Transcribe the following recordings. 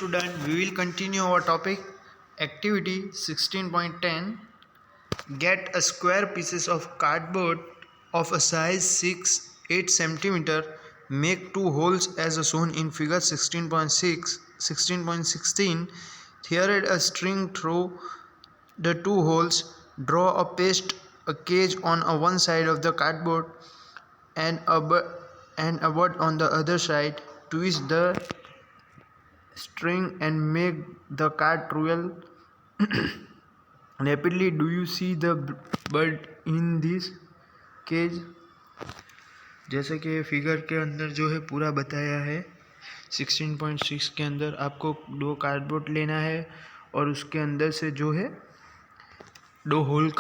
student, we will continue our topic activity 16.10. Get a square pieces of cardboard of a size 8 centimeter. Make two holes as shown in figure 16.16. Thread a string through the two holes. Draw a paste a cage on one side of the cardboard and a bird on the other side. Twist the string and make the card roll rapidly. Do you see the bird in this cage? जैसे कि figure के अंदर जो है पूरा बताया है 16.6 के अंदर आपको दो कार्डबोर्ड लेना है और उसके अंदर से जो है दो होल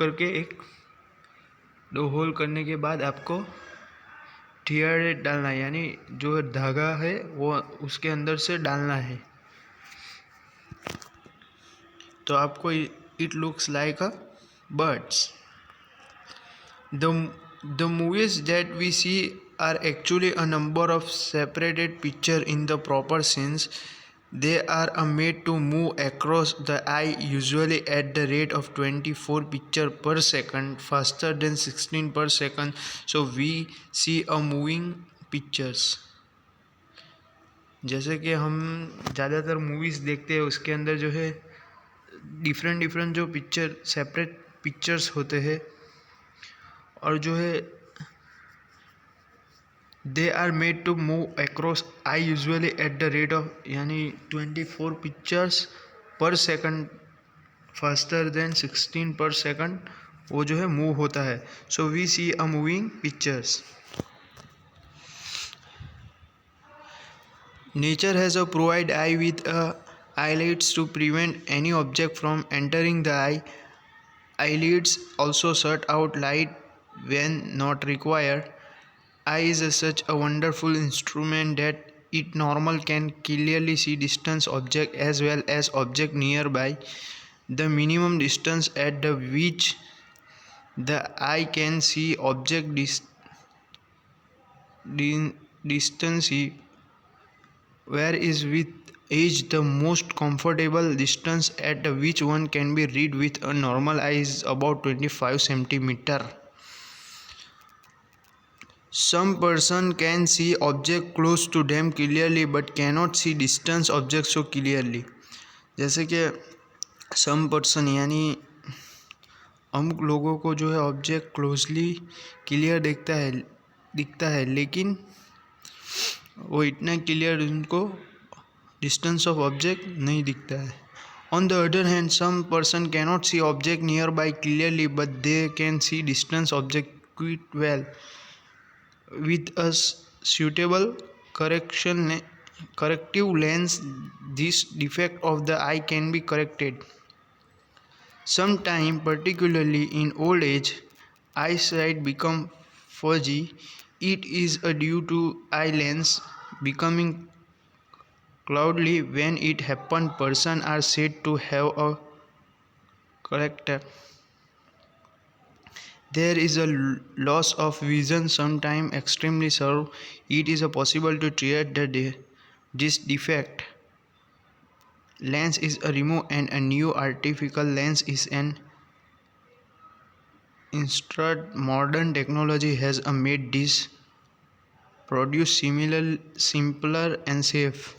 करने के बाद आपको थ्रेड डालना है, यानी जो धागा है वो उसके अंदर से डालना है। तो आपको it looks like a birds. The movies that we see are actually a number of separated pictures in the proper sense. They are made to move across the eye, usually at the rate of 24 pictures per second, faster than 16 per second. So we see a moving pictures. जैसे कि हम ज़्यादातर movies देखते हैं उसके अंदर जो है डिफरेंट जो पिक्चर सेपरेट पिक्चर्स होते हैं और जो है they are made to move across eye usually at the rate of यानी 24 पिक्चर्स पर सेकंड फास्टर देन 16 पर सेकंड वो जो है मूव होता है। So we see a moving pictures. Nature has a provide eye with eyelids to prevent any object from entering the eye. Eyelids also shut out light when not required. Eye is such a wonderful instrument that it normal can clearly see distant object as well as object nearby. The minimum distance at which the eye can see object distance where is with age the most comfortable distance at which one can be read with a normal eye is about 25 centimeter. Some person can see object close to them clearly but cannot see distance object so clearly. जैसे कि some person यानी हम लोगों को जो है object closely clear दिखता है लेकिन वो इतना क्लियर उनको डिस्टेंस ऑफ ऑब्जेक्ट नहीं दिखता है। On the other hand some person cannot see object nearby clearly but they can see distance object quite well with a suitable corrective lens. This defect of the eye can be corrected. Sometime, particularly in old age, eyesight become fuzzy. It is due to eye lens becoming cloudy. When it happens, persons are said to have a corrector. There is a loss of vision, sometimes extremely severe. It is possible to treat this defect. Lens is removed and a new artificial lens is installed. Modern technology has made this produce simpler and safe.